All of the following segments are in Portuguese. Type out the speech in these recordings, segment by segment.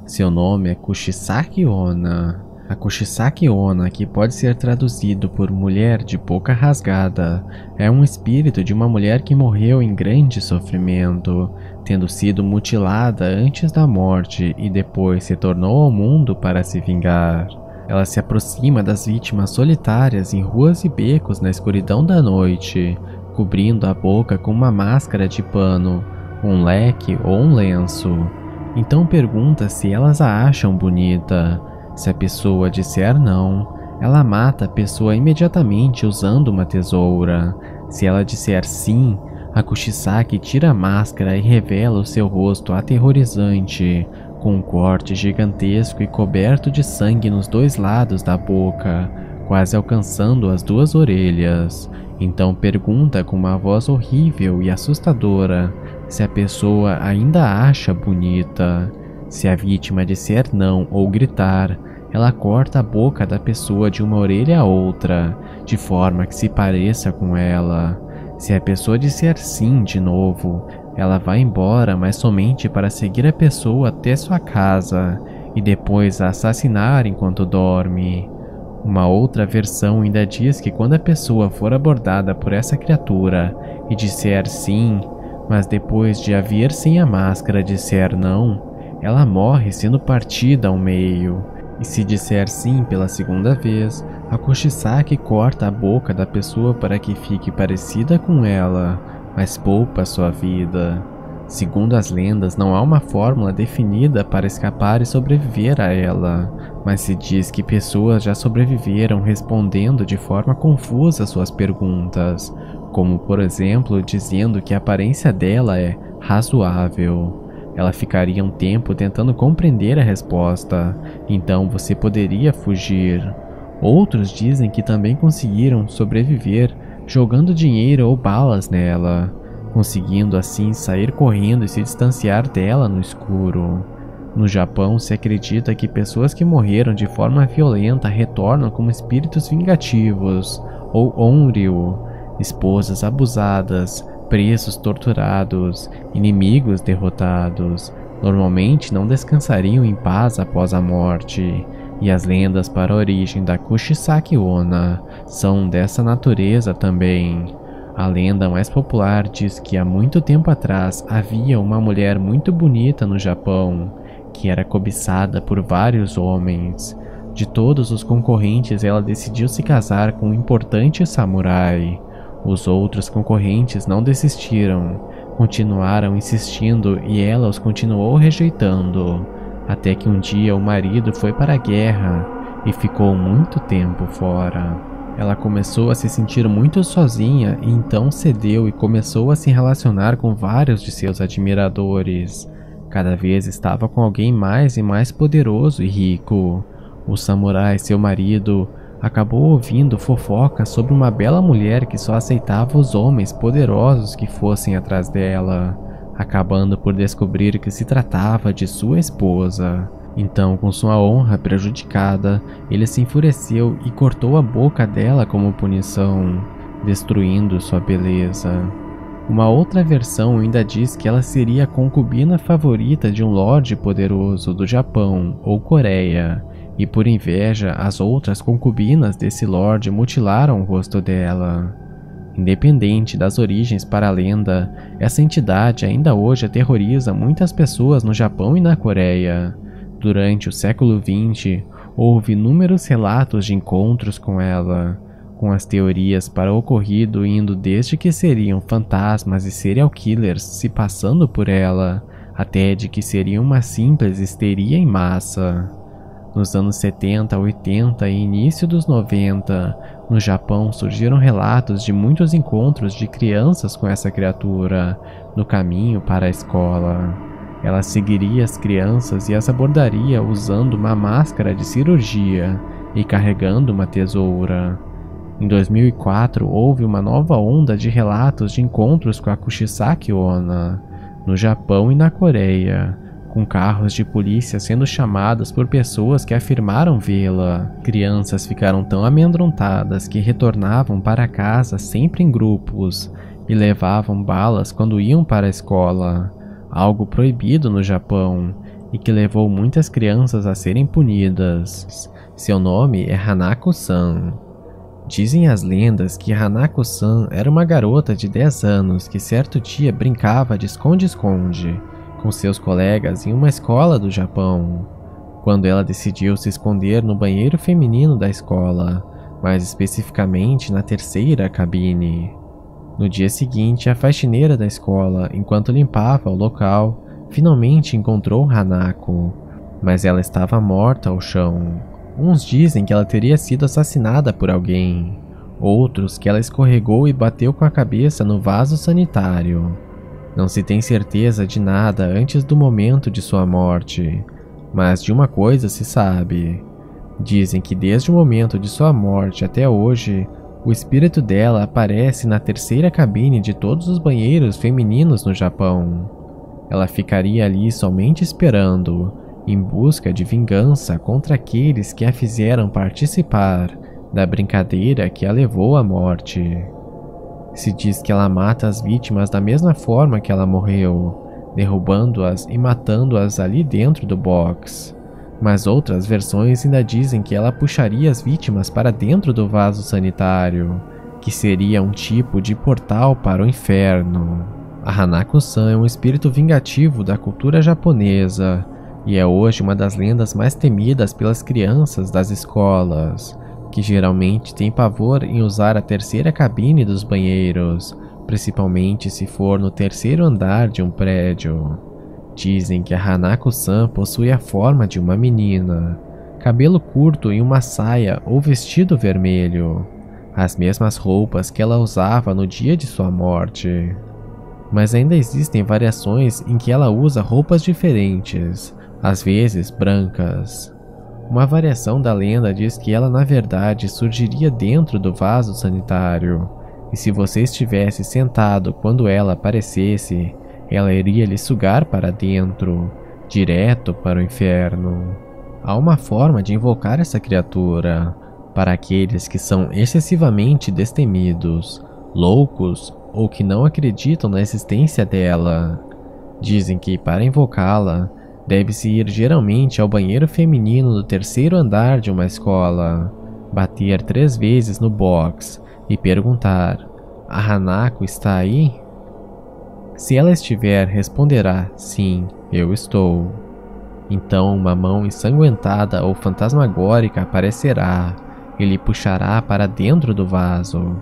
Seu nome é Kushisaki Onna. A Kushisaki Onna, que pode ser traduzido por mulher de boca rasgada, é um espírito de uma mulher que morreu em grande sofrimento, tendo sido mutilada antes da morte e depois se tornou ao mundo para se vingar. Ela se aproxima das vítimas solitárias em ruas e becos na escuridão da noite, cobrindo a boca com uma máscara de pano, um leque ou um lenço. Então pergunta se elas a acham bonita. Se a pessoa disser não, ela mata a pessoa imediatamente usando uma tesoura. Se ela disser sim, a Kushisaki tira a máscara e revela o seu rosto aterrorizante, com um corte gigantesco e coberto de sangue nos dois lados da boca, quase alcançando as duas orelhas. Então pergunta com uma voz horrível e assustadora se a pessoa ainda a acha bonita. Se a vítima disser não ou gritar, ela corta a boca da pessoa de uma orelha a outra, de forma que se pareça com ela. Se a pessoa disser sim de novo, ela vai embora, mas somente para seguir a pessoa até sua casa e depois a assassinar enquanto dorme. Uma outra versão ainda diz que quando a pessoa for abordada por essa criatura e disser sim, mas depois de a ver sem a máscara disser não, ela morre sendo partida ao meio. E se disser sim pela segunda vez, a Kushisaki corta a boca da pessoa para que fique parecida com ela, mas poupa sua vida. Segundo as lendas, não há uma fórmula definida para escapar e sobreviver a ela, mas se diz que pessoas já sobreviveram respondendo de forma confusa suas perguntas, como por exemplo dizendo que a aparência dela é razoável. Ela ficaria um tempo tentando compreender a resposta, então você poderia fugir. Outros dizem que também conseguiram sobreviver jogando dinheiro ou balas nela, conseguindo assim sair correndo e se distanciar dela no escuro. No Japão, se acredita que pessoas que morreram de forma violenta retornam como espíritos vingativos, ou onryu, esposas abusadas, presos torturados, inimigos derrotados. Normalmente não descansariam em paz após a morte, e as lendas para a origem da Kushisaki Onna são dessa natureza também. A lenda mais popular diz que há muito tempo atrás havia uma mulher muito bonita no Japão, que era cobiçada por vários homens. De todos os concorrentes, ela decidiu se casar com um importante samurai. Os outros concorrentes não desistiram, continuaram insistindo e ela os continuou rejeitando, até que um dia o marido foi para a guerra e ficou muito tempo fora. Ela começou a se sentir muito sozinha e então cedeu e começou a se relacionar com vários de seus admiradores. Cada vez estava com alguém mais e mais poderoso e rico. O samurai, seu marido, acabou ouvindo fofocas sobre uma bela mulher que só aceitava os homens poderosos que fossem atrás dela, acabando por descobrir que se tratava de sua esposa. Então, com sua honra prejudicada, ele se enfureceu e cortou a boca dela como punição, destruindo sua beleza. Uma outra versão ainda diz que ela seria a concubina favorita de um lorde poderoso do Japão ou Coreia, e por inveja, as outras concubinas desse lorde mutilaram o rosto dela. Independente das origens para a lenda, essa entidade ainda hoje aterroriza muitas pessoas no Japão e na Coreia. Durante o século XX, houve inúmeros relatos de encontros com ela, com as teorias para o ocorrido indo desde que seriam fantasmas e serial killers se passando por ela, até de que seria uma simples histeria em massa. Nos anos 70, 80 e início dos 90, no Japão surgiram relatos de muitos encontros de crianças com essa criatura no caminho para a escola. Ela seguiria as crianças e as abordaria usando uma máscara de cirurgia e carregando uma tesoura. Em 2004, houve uma nova onda de relatos de encontros com a Kushisaki Onna, no Japão e na Coreia, com carros de polícia sendo chamados por pessoas que afirmaram vê-la. Crianças ficaram tão amedrontadas que retornavam para casa sempre em grupos e levavam balas quando iam para a escola, algo proibido no Japão, e que levou muitas crianças a serem punidas. Seu nome é Hanako-san. Dizem as lendas que Hanako-san era uma garota de 10 anos que certo dia brincava de esconde-esconde com seus colegas em uma escola do Japão, quando ela decidiu se esconder no banheiro feminino da escola, mais especificamente na terceira cabine. No dia seguinte, a faxineira da escola, enquanto limpava o local, finalmente encontrou Hanako, mas ela estava morta ao chão. Uns dizem que ela teria sido assassinada por alguém, outros que ela escorregou e bateu com a cabeça no vaso sanitário. Não se tem certeza de nada antes do momento de sua morte, mas de uma coisa se sabe. Dizem que desde o momento de sua morte até hoje, o espírito dela aparece na terceira cabine de todos os banheiros femininos no Japão. Ela ficaria ali somente esperando, em busca de vingança contra aqueles que a fizeram participar da brincadeira que a levou à morte. Se diz que ela mata as vítimas da mesma forma que ela morreu, derrubando-as e matando-as ali dentro do box. Mas outras versões ainda dizem que ela puxaria as vítimas para dentro do vaso sanitário, que seria um tipo de portal para o inferno. A Hanako-san é um espírito vingativo da cultura japonesa e é hoje uma das lendas mais temidas pelas crianças das escolas, que geralmente têm pavor em usar a terceira cabine dos banheiros, principalmente se for no terceiro andar de um prédio. Dizem que a Hanako-san possui a forma de uma menina, cabelo curto e uma saia ou vestido vermelho, as mesmas roupas que ela usava no dia de sua morte. Mas ainda existem variações em que ela usa roupas diferentes, às vezes brancas. Uma variação da lenda diz que ela na verdade surgiria dentro do vaso sanitário, e se você estivesse sentado quando ela aparecesse, ela iria lhe sugar para dentro, direto para o inferno. Há uma forma de invocar essa criatura para aqueles que são excessivamente destemidos, loucos ou que não acreditam na existência dela. Dizem que para invocá-la, deve-se ir geralmente ao banheiro feminino do terceiro andar de uma escola, bater 3 vezes no box e perguntar: "A Hanako está aí?" Se ela estiver, responderá: "Sim, eu estou." Então uma mão ensanguentada ou fantasmagórica aparecerá e lhe puxará para dentro do vaso.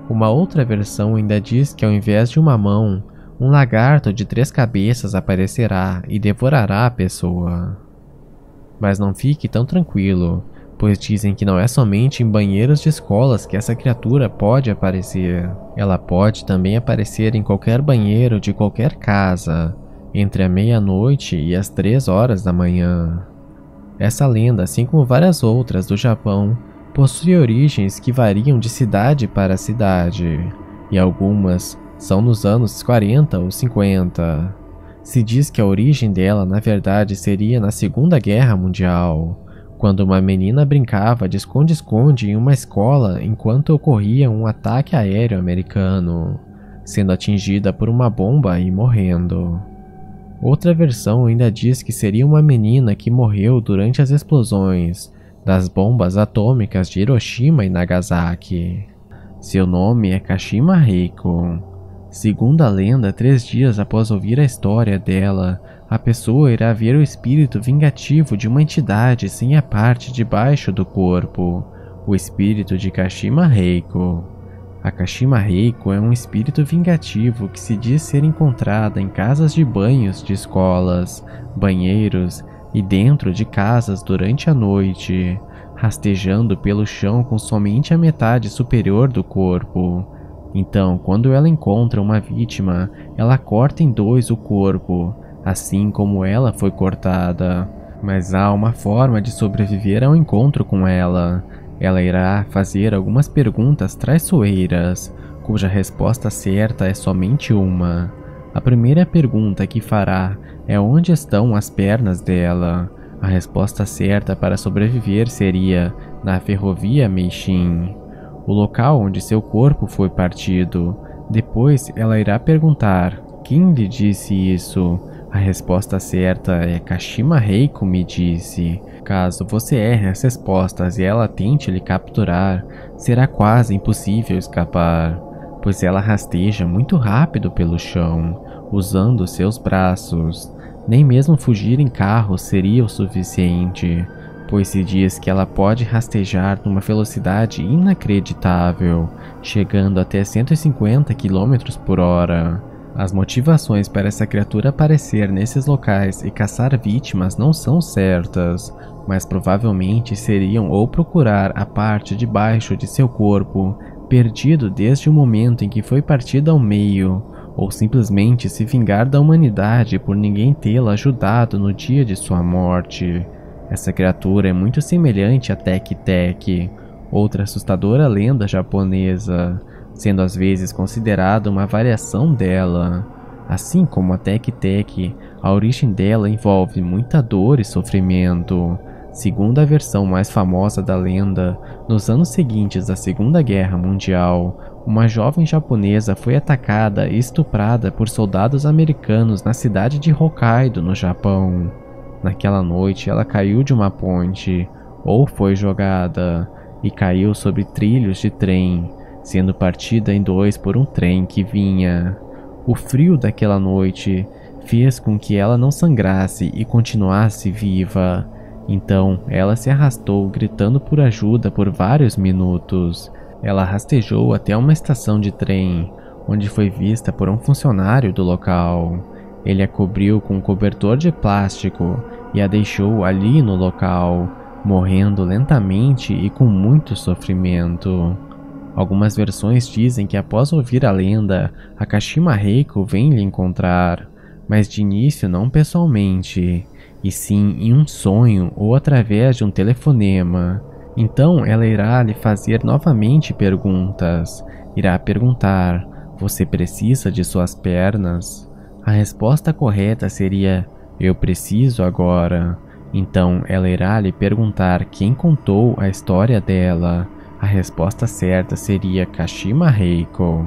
Uma outra versão ainda diz que ao invés de uma mão, um lagarto de 3 cabeças aparecerá e devorará a pessoa. Mas não fique tão tranquilo, pois dizem que não é somente em banheiros de escolas que essa criatura pode aparecer. Ela pode também aparecer em qualquer banheiro de qualquer casa, entre a meia-noite e as 3 horas da manhã. Essa lenda, assim como várias outras do Japão, possui origens que variam de cidade para cidade, e algumas são nos anos 40 ou 50. Se diz que a origem dela, na verdade, seria na Segunda Guerra Mundial, quando uma menina brincava de esconde-esconde em uma escola enquanto ocorria um ataque aéreo americano, sendo atingida por uma bomba e morrendo. Outra versão ainda diz que seria uma menina que morreu durante as explosões das bombas atômicas de Hiroshima e Nagasaki. Seu nome é Kashima Reiko. Segundo a lenda, 3 dias após ouvir a história dela, a pessoa irá ver o espírito vingativo de uma entidade sem a parte de baixo do corpo, o espírito de Kashima Reiko. A Kashima Reiko é um espírito vingativo que se diz ser encontrada em casas de banhos de escolas, banheiros e dentro de casas durante a noite, rastejando pelo chão com somente a metade superior do corpo. Então, quando ela encontra uma vítima, ela corta em 2 o corpo, assim como ela foi cortada. Mas há uma forma de sobreviver ao encontro com ela. Ela irá fazer algumas perguntas traiçoeiras, cuja resposta certa é somente uma. A primeira pergunta que fará é onde estão as pernas dela. A resposta certa para sobreviver seria na ferrovia Meishin, o local onde seu corpo foi partido. Depois ela irá perguntar: quem lhe disse isso? A resposta certa é Kashima Reiko me disse. Caso você erre as respostas e ela tente lhe capturar, será quase impossível escapar, pois ela rasteja muito rápido pelo chão, usando seus braços. Nem mesmo fugir em carro seria o suficiente, pois se diz que ela pode rastejar numa velocidade inacreditável, chegando até 150 km por hora. As motivações para essa criatura aparecer nesses locais e caçar vítimas não são certas, mas provavelmente seriam ou procurar a parte de baixo de seu corpo, perdido desde o momento em que foi partido ao meio, ou simplesmente se vingar da humanidade por ninguém tê-la ajudado no dia de sua morte. Essa criatura é muito semelhante a Tek-Tek, outra assustadora lenda japonesa, sendo às vezes considerada uma variação dela. Assim como a Tek-Tek, a origem dela envolve muita dor e sofrimento. Segundo a versão mais famosa da lenda, nos anos seguintes da Segunda Guerra Mundial, uma jovem japonesa foi atacada e estuprada por soldados americanos na cidade de Hokkaido, no Japão. Naquela noite, ela caiu de uma ponte, ou foi jogada, e caiu sobre trilhos de trem, sendo partida em dois por um trem que vinha. O frio daquela noite fez com que ela não sangrasse e continuasse viva. Então, ela se arrastou gritando por ajuda por vários minutos. Ela rastejou até uma estação de trem, onde foi vista por um funcionário do local. Ele a cobriu com um cobertor de plástico e a deixou ali no local, morrendo lentamente e com muito sofrimento. Algumas versões dizem que após ouvir a lenda, a Kashima Reiko vem lhe encontrar, mas de início não pessoalmente, e sim em um sonho ou através de um telefonema. Então ela irá lhe fazer novamente perguntas. Irá perguntar: você precisa de suas pernas? A resposta correta seria: eu preciso agora. Então ela irá lhe perguntar quem contou a história dela. A resposta certa seria Kashima Reiko.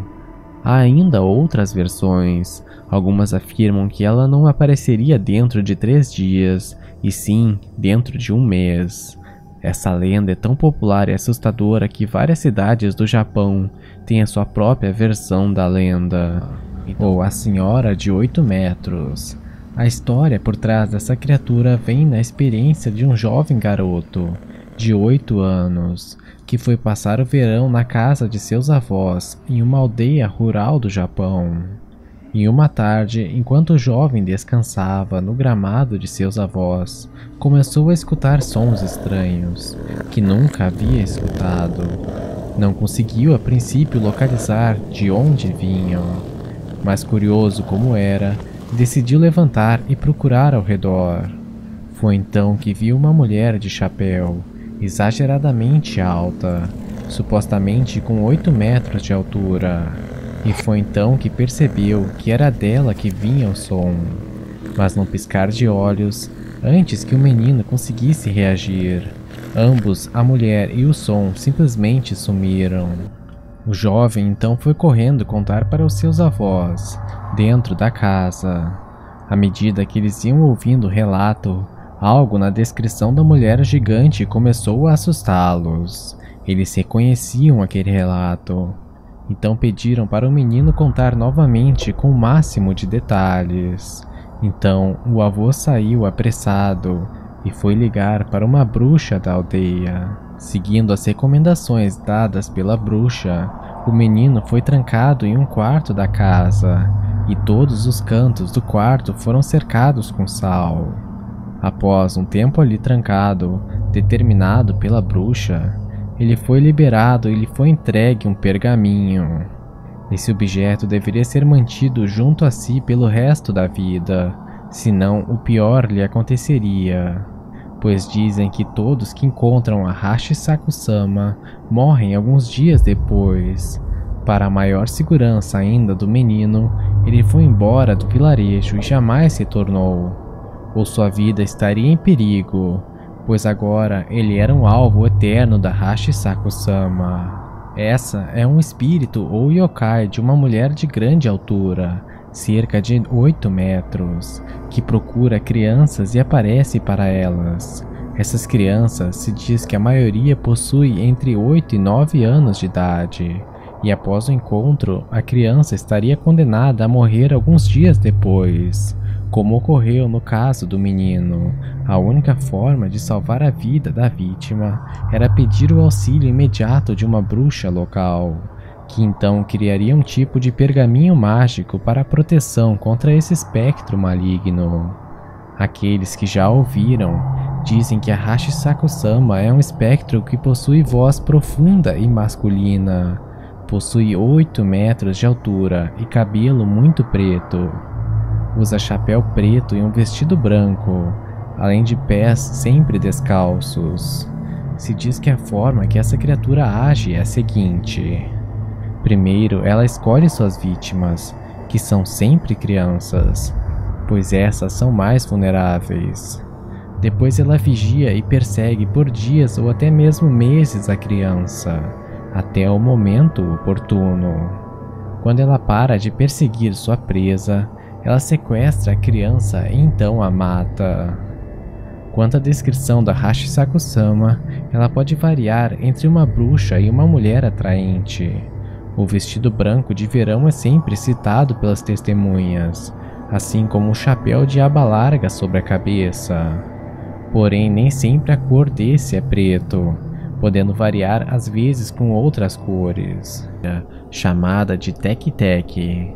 Há ainda outras versões. Algumas afirmam que ela não apareceria dentro de 3 dias, e sim dentro de 1 mês. Essa lenda é tão popular e assustadora que várias cidades do Japão têm a sua própria versão da lenda, ou a Senhora de 8 metros. A história por trás dessa criatura vem na experiência de um jovem garoto, de 8 anos, que foi passar o verão na casa de seus avós, em uma aldeia rural do Japão. Em uma tarde, enquanto o jovem descansava no gramado de seus avós, começou a escutar sons estranhos, que nunca havia escutado. Não conseguiu a princípio localizar de onde vinham, mas curioso como era, decidiu levantar e procurar ao redor. Foi então que viu uma mulher de chapéu, exageradamente alta, supostamente com 8 metros de altura, e foi então que percebeu que era dela que vinha o som. Mas num piscar de olhos, antes que o menino conseguisse reagir, ambos, a mulher e o som, simplesmente sumiram. O jovem então foi correndo contar para os seus avós, dentro da casa. À medida que eles iam ouvindo o relato, algo na descrição da mulher gigante começou a assustá-los. Eles reconheciam aquele relato. Então pediram para o menino contar novamente com o máximo de detalhes. Então o avô saiu apressado e foi ligar para uma bruxa da aldeia. Seguindo as recomendações dadas pela bruxa, o menino foi trancado em um quarto da casa e todos os cantos do quarto foram cercados com sal. Após um tempo ali trancado, determinado pela bruxa, ele foi liberado e lhe foi entregue um pergaminho. Esse objeto deveria ser mantido junto a si pelo resto da vida, senão o pior lhe aconteceria, pois dizem que todos que encontram a Hachisaku-sama morrem alguns dias depois. Para maior segurança ainda do menino, ele foi embora do vilarejo e jamais retornou, ou sua vida estaria em perigo, pois agora ele era um alvo eterno da Hachisaku-sama. Essa é um espírito ou yokai de uma mulher de grande altura, cerca de 8 metros, que procura crianças e aparece para elas. Essas crianças se diz que a maioria possui entre 8 e 9 anos de idade, e após o encontro, a criança estaria condenada a morrer alguns dias depois. Como ocorreu no caso do menino, a única forma de salvar a vida da vítima era pedir o auxílio imediato de uma bruxa local, que então criaria um tipo de pergaminho mágico para proteção contra esse espectro maligno. Aqueles que já ouviram dizem que a Hashisaku-sama é um espectro que possui voz profunda e masculina, possui 8 metros de altura e cabelo muito preto. Usa chapéu preto e um vestido branco, além de pés sempre descalços. Se diz que a forma que essa criatura age é a seguinte: primeiro, ela escolhe suas vítimas, que são sempre crianças, pois essas são mais vulneráveis. Depois ela vigia e persegue por dias ou até mesmo meses a criança, até o momento oportuno. Quando ela para de perseguir sua presa, ela sequestra a criança e então a mata. Quanto à descrição da Hashisaku-sama, ela pode variar entre uma bruxa e uma mulher atraente. O vestido branco de verão é sempre citado pelas testemunhas, assim como o chapéu de aba larga sobre a cabeça. Porém, nem sempre a cor desse é preto, podendo variar às vezes com outras cores, chamada de Teki-Teki.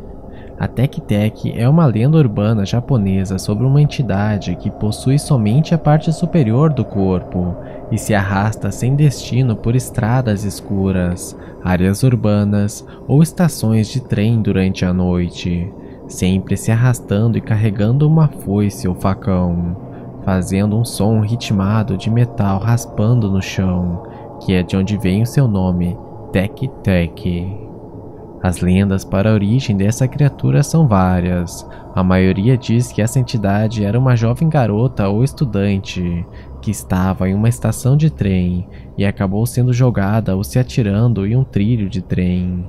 A Teki-Teki é uma lenda urbana japonesa sobre uma entidade que possui somente a parte superior do corpo e se arrasta sem destino por estradas escuras, áreas urbanas ou estações de trem durante a noite, sempre se arrastando e carregando uma foice ou facão, fazendo um som ritmado de metal raspando no chão, que é de onde vem o seu nome, Teki-Teki. As lendas para a origem dessa criatura são várias. A maioria diz que essa entidade era uma jovem garota ou estudante que estava em uma estação de trem e acabou sendo jogada ou se atirando em um trilho de trem,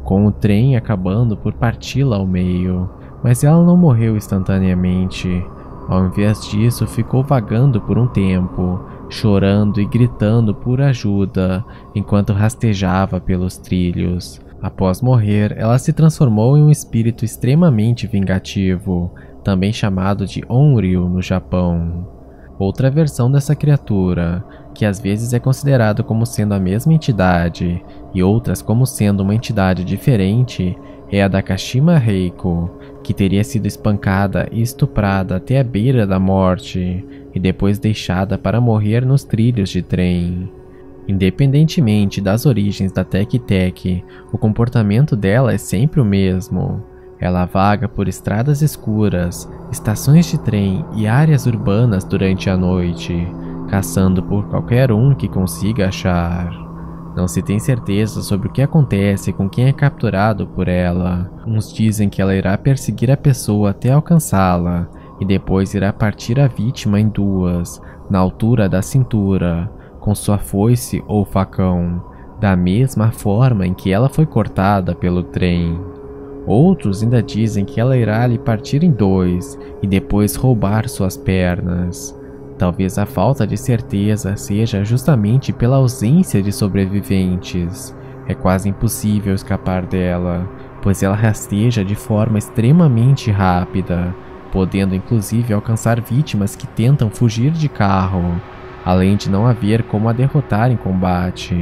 com o trem acabando por parti-la ao meio, mas ela não morreu instantaneamente. Ao invés disso, ficou vagando por um tempo, chorando e gritando por ajuda enquanto rastejava pelos trilhos. Após morrer, ela se transformou em um espírito extremamente vingativo, também chamado de Onryu no Japão. Outra versão dessa criatura, que às vezes é considerado como sendo a mesma entidade e outras como sendo uma entidade diferente, é a da Kashima Reiko, que teria sido espancada e estuprada até a beira da morte e depois deixada para morrer nos trilhos de trem. Independentemente das origens da Teki-Teki, o comportamento dela é sempre o mesmo. Ela vaga por estradas escuras, estações de trem e áreas urbanas durante a noite, caçando por qualquer um que consiga achar. Não se tem certeza sobre o que acontece com quem é capturado por ela. Uns dizem que ela irá perseguir a pessoa até alcançá-la, e depois irá partir a vítima em duas, na altura da cintura, com sua foice ou facão, da mesma forma em que ela foi cortada pelo trem. Outros ainda dizem que ela irá lhe partir em dois e depois roubar suas pernas. Talvez a falta de certeza seja justamente pela ausência de sobreviventes. É quase impossível escapar dela, pois ela rasteja de forma extremamente rápida, podendo inclusive alcançar vítimas que tentam fugir de carro, além de não haver como a derrotar em combate.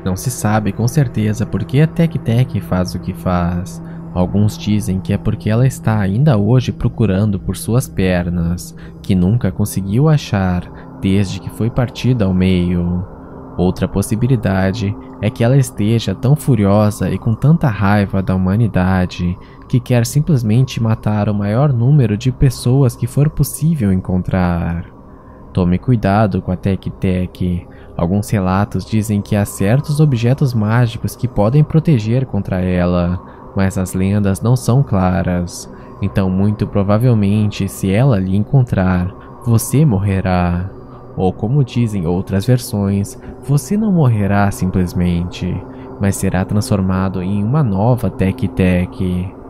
Não se sabe com certeza por que a Teki-Teki faz o que faz. Alguns dizem que é porque ela está ainda hoje procurando por suas pernas, que nunca conseguiu achar desde que foi partida ao meio. Outra possibilidade é que ela esteja tão furiosa e com tanta raiva da humanidade que quer simplesmente matar o maior número de pessoas que for possível encontrar. Tome cuidado com a Teki-Teki. Alguns relatos dizem que há certos objetos mágicos que podem proteger contra ela, mas as lendas não são claras. Então, muito provavelmente, se ela lhe encontrar, você morrerá. Ou como dizem outras versões, você não morrerá simplesmente, mas será transformado em uma nova Teki-Teki.